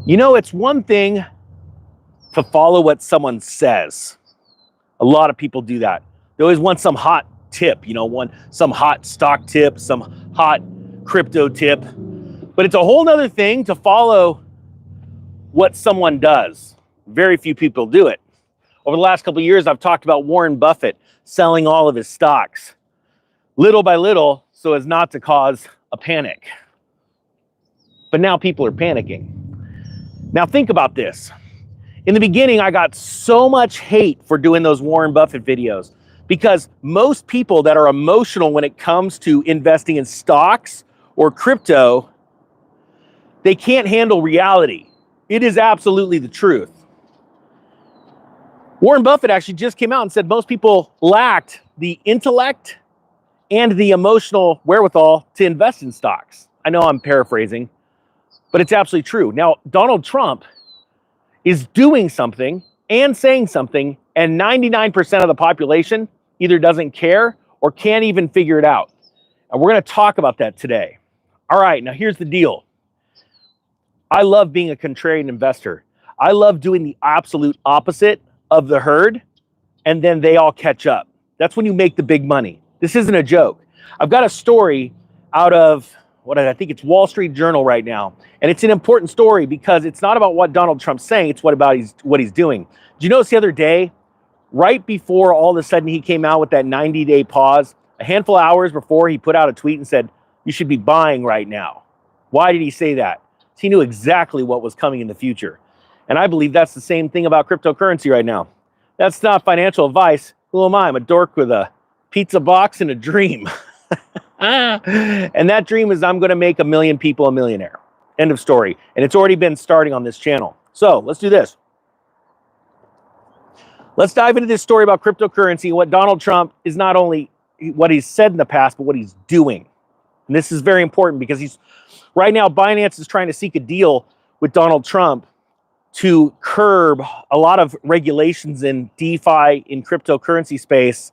You know, it's one thing to follow what someone says. A lot of people do that. They always want some hot tip, you know, some hot stock tip, some hot crypto tip. But it's a whole nother thing to follow what someone does. Very few people do it. Over the last couple of years, I've talked about Warren Buffett selling all of his stocks, little by little, so as not to cause a panic. But now people are panicking. Now think about this. In the beginning, I got so much hate for doing those Warren Buffett videos because most people that are emotional when it comes to investing in stocks or crypto, they can't handle reality. It is absolutely the truth. Warren Buffett actually just came out and said most people lacked the intellect and the emotional wherewithal to invest in stocks. I know I'm paraphrasing, but it's absolutely true. Now, Donald Trump is doing something and saying something, and 99% of the population either doesn't care or can't even figure it out. And we're going to talk about that today. All right, now here's the deal. I love being a contrarian investor. I love doing the absolute opposite of the herd, and then they all catch up. That's when you make the big money. This isn't a joke. I've got a story out of I think it's Wall Street Journal right now. And it's an important story because it's not about what Donald Trump's saying, it's what he's doing. Did you notice the other day, right before all of a sudden he came out with that 90-day pause, a handful of hours before he put out a tweet and said, you should be buying right now. Why did he say that? He knew exactly what was coming in the future. And I believe that's the same thing about cryptocurrency right now. That's not financial advice. Who am I? I'm a dork with a pizza box and a dream. And that dream is I'm going to make 1 million people a millionaire. End of story. And it's already been starting on this channel. So let's do this. Let's dive into this story about cryptocurrency and what Donald Trump is not only what he's said in the past, but what he's doing. And this is very important because right now Binance is trying to seek a deal with Donald Trump to curb a lot of regulations in DeFi, in cryptocurrency space,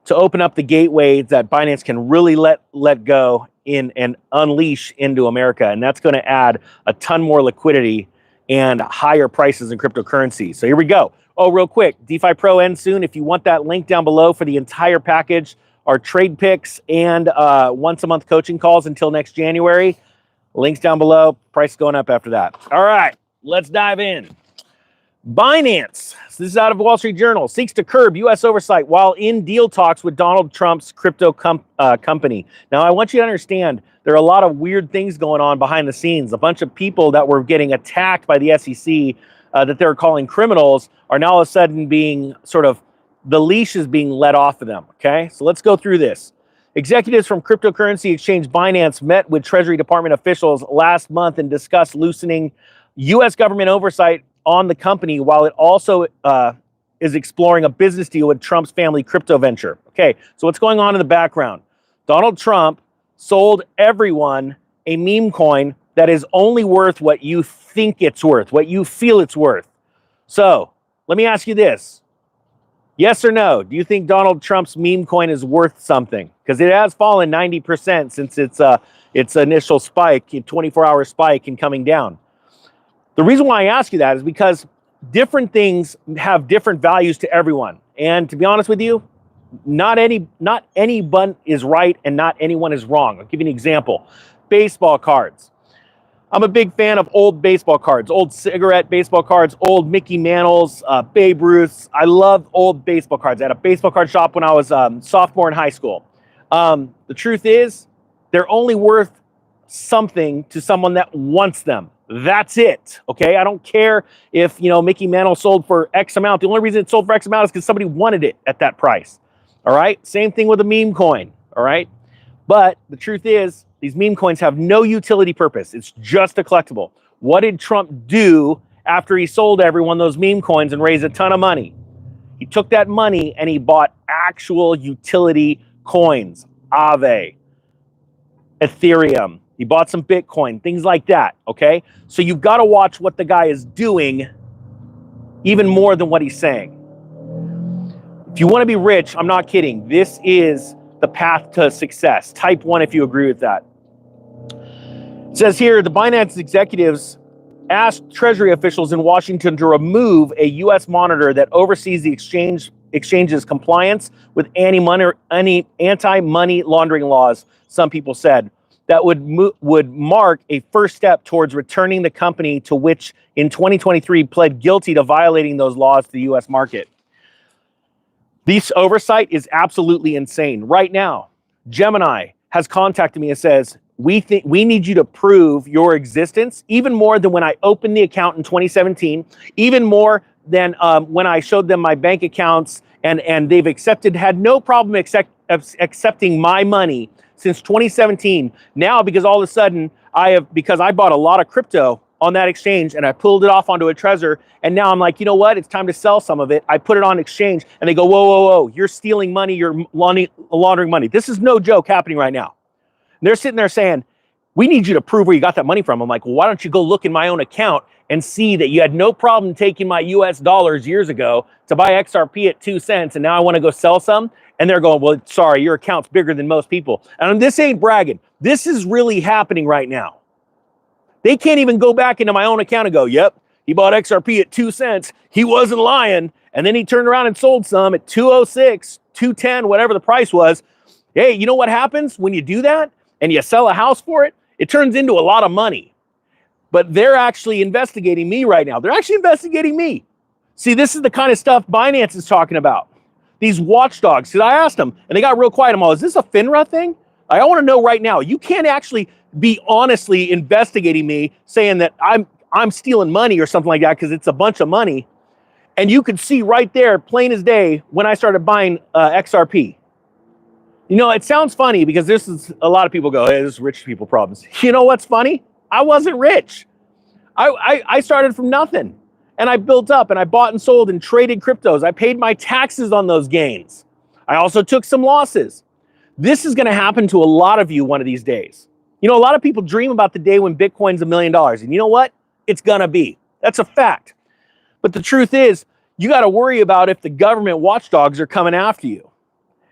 to open up the gateways that Binance can really let go in and unleash into America. And that's going to add a ton more liquidity and higher prices in cryptocurrency. So here we go. Oh, real quick, DeFi Pro ends soon. If you want that link down below for the entire package, our trade picks and once a month coaching calls until next January. Links down below. Price going up after that. All right, let's dive in. Binance, so this is out of Wall Street Journal, seeks to curb U.S. oversight while in deal talks with Donald Trump's crypto company. Now, I want you to understand there are a lot of weird things going on behind the scenes. A bunch of people that were getting attacked by the SEC that they're calling criminals are now all of a sudden being the leash is being let off of them, okay? So let's go through this. Executives from cryptocurrency exchange Binance met with Treasury Department officials last month and discussed loosening U.S. government oversight on the company, while it also is exploring a business deal with Trump's family crypto venture. Okay, so what's going on in the background? Donald Trump sold everyone a meme coin that is only worth what you think it's worth, what you feel it's worth. So let me ask you this. Yes or no? Do you think Donald Trump's meme coin is worth something? Because it has fallen 90% since its initial spike, 24-hour spike, and coming down. The reason why I ask you that is because different things have different values to everyone. And to be honest with you, not anyone is right and not anyone is wrong. I'll give you an example. Baseball cards. I'm a big fan of old baseball cards, old cigarette baseball cards, old Mickey Mantles, Babe Ruths. I love old baseball cards. I had a baseball card shop when I was sophomore in high school. The truth is, they're only worth something to someone that wants them. That's it, okay? I don't care if, Mickey Mantle sold for X amount. The only reason it sold for X amount is because somebody wanted it at that price, all right? Same thing with a meme coin, all right? But the truth is, these meme coins have no utility purpose. It's just a collectible. What did Trump do after he sold everyone those meme coins and raised a ton of money? He took that money and he bought actual utility coins, Aave, Ethereum. He bought some Bitcoin, things like that, okay? So you've got to watch what the guy is doing even more than what he's saying. If you want to be rich, I'm not kidding. This is the path to success. Type 1 if you agree with that. It says here, the Binance executives asked Treasury officials in Washington to remove a U.S. monitor that oversees the exchange's compliance with anti-money laundering laws. Some people said that would mark a first step towards returning the company to which in 2023 pled guilty to violating those laws to the U.S. market. This oversight is absolutely insane. Right now, Gemini has contacted me and says, we need you to prove your existence, even more than when I opened the account in 2017, even more than when I showed them my bank accounts, and they've had no problem accepting my money since 2017. Now, because all of a sudden because I bought a lot of crypto on that exchange and I pulled it off onto a Trezor, and now I'm like, you know what? It's time to sell some of it. I put it on exchange, and they go, whoa, whoa, whoa! You're stealing money. You're laundering money. This is no joke happening right now. And they're sitting there saying, we need you to prove where you got that money from. I'm like, well, why don't you go look in my own account and see that you had no problem taking my US dollars years ago to buy XRP at 2 cents, and now I want to go sell some? And they're going, well, sorry, your account's bigger than most people. And this ain't bragging. This is really happening right now. They can't even go back into my own account and go, yep, he bought XRP at 2 cents. He wasn't lying. And then he turned around and sold some at 206, 210, whatever the price was. Hey, you know what happens when you do that and you sell a house for it? It turns into a lot of money. But they're actually investigating me right now. They're actually investigating me. See, this is the kind of stuff Binance is talking about. These watchdogs. Because I asked them, and they got real quiet. I'm all, is this a FINRA thing? I want to know right now. You can't actually be honestly investigating me, saying that I'm stealing money or something like that, because it's a bunch of money. And you could see right there, plain as day, when I started buying XRP. You know, it sounds funny because this is, a lot of people go, hey, this is rich people problems. You know what's funny? I wasn't rich. I started from nothing, and I built up, and I bought and sold and traded cryptos. I paid my taxes on those gains. I also took some losses. This is going to happen to a lot of you one of these days. You know, a lot of people dream about the day when Bitcoin's $1 million, and you know what? It's going to be. That's a fact. But the truth is, you got to worry about if the government watchdogs are coming after you.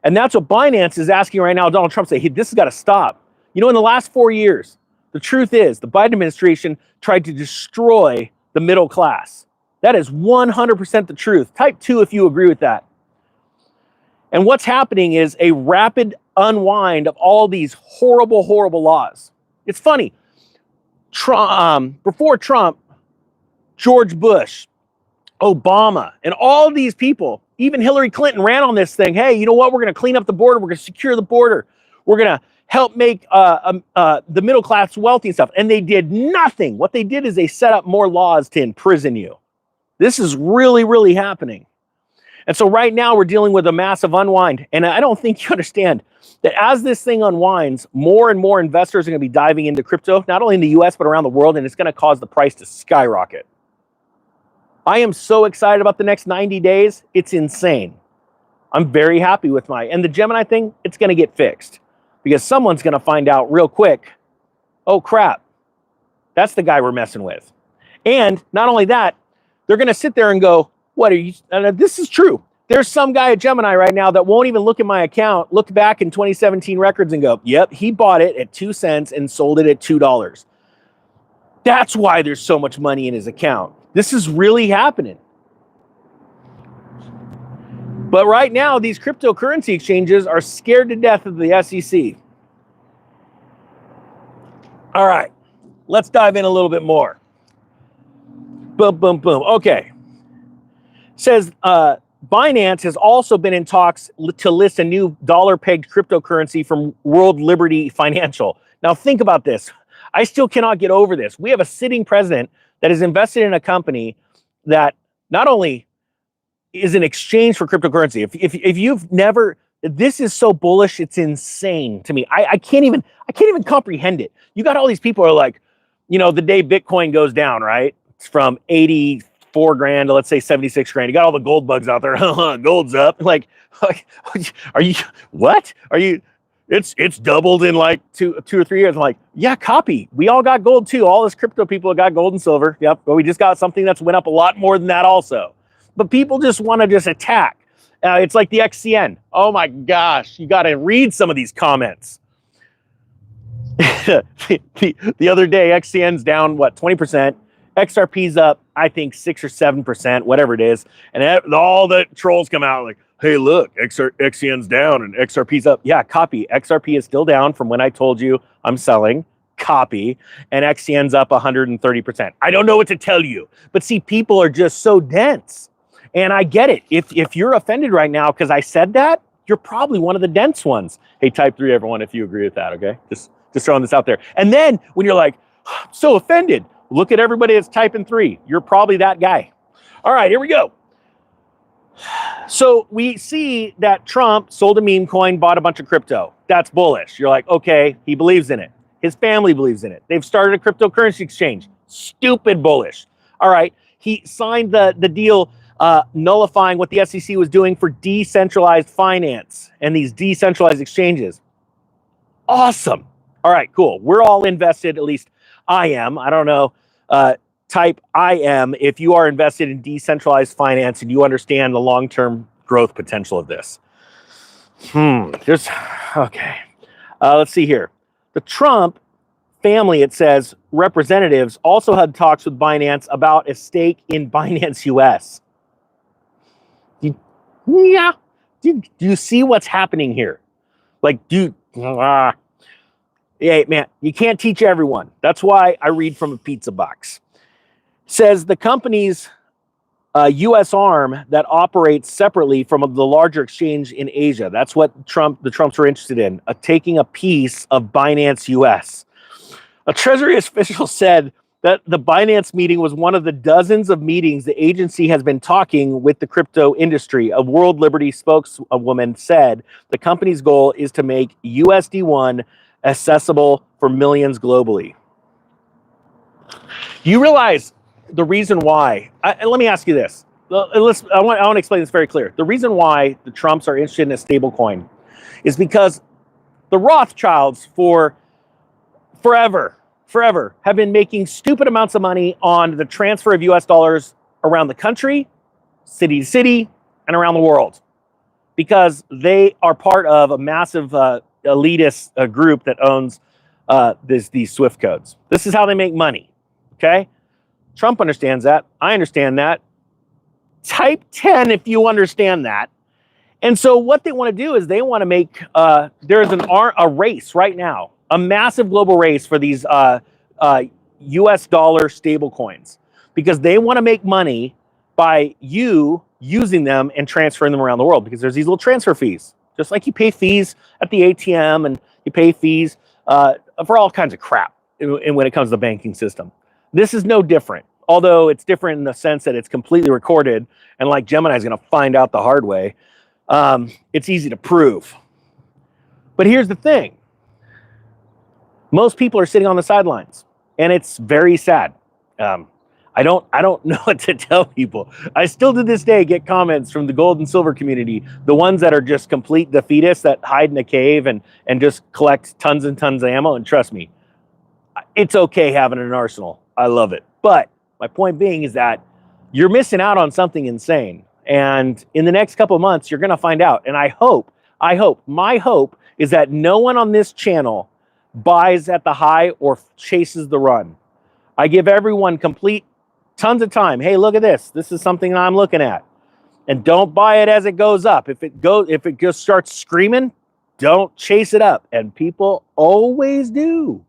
And that's what Binance is asking right now. Donald Trump say, hey, this has got to stop. You know, in the last 4 years, the truth is the Biden administration tried to destroy the middle class. That is 100% the truth. Type 2 if you agree with that. And what's happening is a rapid unwind of all these horrible, horrible laws. It's funny. Before Trump, George Bush, Obama, and all these people, even Hillary Clinton, ran on this thing. Hey, you know what? We're going to clean up the border. We're going to secure the border. We're going to help make the middle class wealthy and stuff. And they did nothing. What they did is they set up more laws to imprison you. This is really, really happening. And so right now we're dealing with a massive unwind. And I don't think you understand that as this thing unwinds, more and more investors are going to be diving into crypto, not only in the US, but around the world. And it's going to cause the price to skyrocket. I am so excited about the next 90 days. It's insane. I'm very happy with and the Gemini thing, it's going to get fixed because someone's going to find out real quick, oh crap, that's the guy we're messing with. And not only that, they're going to sit there and go, what are you, this is true. There's some guy at Gemini right now that won't even look at my account, look back in 2017 records and go, yep, he bought it at 2 cents and sold it at $2. That's why there's so much money in his account. This is really happening. But right now, these cryptocurrency exchanges are scared to death of the SEC. All right, let's dive in a little bit more. Boom, boom, boom. Okay. Says Binance has also been in talks to list a new dollar-pegged cryptocurrency from World Liberty Financial. Now think about this. I still cannot get over this. We have a sitting president that is invested in a company that not only is an exchange for cryptocurrency. If you've never, this is so bullish, it's insane to me. I can't even comprehend it. You got all these people who are like, you know, the day Bitcoin goes down, right? It's from 84 grand to let's say 76 grand. You got all the gold bugs out there. Gold's up. Like, are you, what? Are you, it's doubled in like two or 3 years. I'm like, yeah, copy. We all got gold too. All this crypto people have got gold and silver. Yep. But we just got something that's went up a lot more than that also. But people just want to just attack. It's like the XCN. Oh my gosh. You got to read some of these comments. the other day, XCN's down, what, 20%. XRP's up, I think 6 or 7%, whatever it is. And all the trolls come out like, hey, look, XCN's down and XRP's up. Yeah, copy. XRP is still down from when I told you I'm selling. Copy. And XCN's up 130%. I don't know what to tell you. But see, people are just so dense. And I get it. If you're offended right now because I said that, you're probably one of the dense ones. Hey, type 3, everyone, if you agree with that, okay? Just throwing this out there. And then when you're like, so offended, look at everybody that's typing 3. You're probably that guy. All right, here we go. So we see that Trump sold a meme coin, bought a bunch of crypto. That's bullish. You're like, okay, he believes in it. His family believes in it. They've started a cryptocurrency exchange. Stupid bullish. All right, he signed the deal nullifying what the SEC was doing for decentralized finance and these decentralized exchanges. Awesome. All right, cool. We're all invested, at least I am. I don't know. Type I am if you are invested in decentralized finance and you understand the long-term growth potential of this. Okay. Let's see here. The Trump family, it says, representatives also had talks with Binance about a stake in Binance US. Yeah. Do you see what's happening here? Like, hey, man, you can't teach everyone. That's why I read from a pizza box. Says the company's U.S. arm that operates separately from the larger exchange in Asia. That's what the Trumps were interested in, taking a piece of Binance US. A Treasury official said that the Binance meeting was one of the dozens of meetings the agency has been talking with the crypto industry. A World Liberty spokeswoman said the company's goal is to make USD1 accessible for millions globally. You realize the reason why, let me ask you this. I want to explain this very clear. The reason why the Trumps are interested in a stablecoin is because the Rothschilds for forever have been making stupid amounts of money on the transfer of US dollars around the country, city to city, and around the world. Because they are part of a massive elitist group that owns these SWIFT codes. This is how they make money, okay? Trump understands that. I understand that. Type 10 if you understand that. And so what they want to do is they want to make, there's a race right now, a massive global race for these US dollar stable coins, because they want to make money by you using them and transferring them around the world, because there's these little transfer fees, just like you pay fees at the ATM and you pay fees for all kinds of crap when it comes to the banking system. This is no different, although it's different in the sense that it's completely recorded, and like Gemini is going to find out the hard way, it's easy to prove. But here's the thing. Most people are sitting on the sidelines, and it's very sad. I don't know what to tell people. I still to this day get comments from the gold and silver community, the ones that are just complete defeatists that hide in a cave and just collect tons and tons of ammo. And trust me, it's okay having an arsenal. I love it. But my point being is that you're missing out on something insane. And in the next couple of months, you're going to find out. And my hope is that no one on this channel buys at the high or chases the run. I give everyone tons of time. Hey, look at this. This is something I'm looking at. And don't buy it as it goes up. If it just starts screaming, don't chase it up. And people always do,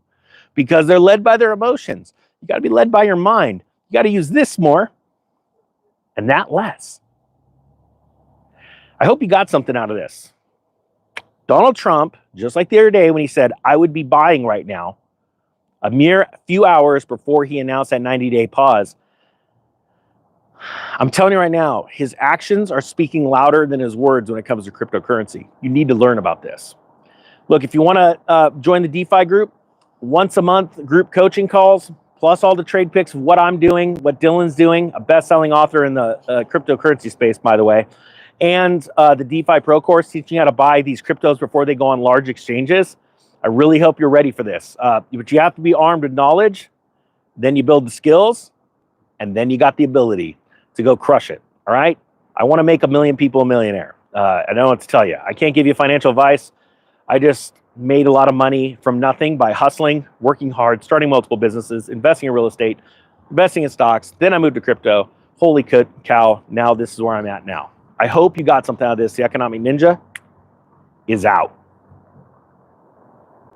because they're led by their emotions. You got to be led by your mind. You got to use this more and that less. I hope you got something out of this. Donald Trump, just like the other day when he said, I would be buying right now, a mere few hours before he announced that 90-day pause, I'm telling you right now, his actions are speaking louder than his words when it comes to cryptocurrency. You need to learn about this. Look, if you want to join the DeFi group, once a month group coaching calls, plus all the trade picks of what I'm doing, what Dylan's doing, a best-selling author in the cryptocurrency space, by the way, and the DeFi Pro course teaching how to buy these cryptos before they go on large exchanges. I really hope you're ready for this. But you have to be armed with knowledge, then you build the skills, and then you got the ability to go crush it, all right? I want to make 1 million people a millionaire. I don't know what to tell you. I can't give you financial advice. I just made a lot of money from nothing by hustling, working hard, starting multiple businesses, investing in real estate, investing in stocks. Then I moved to crypto. Holy cow, now this is where I'm at now. I hope you got something out of this. The Economic Ninja is out.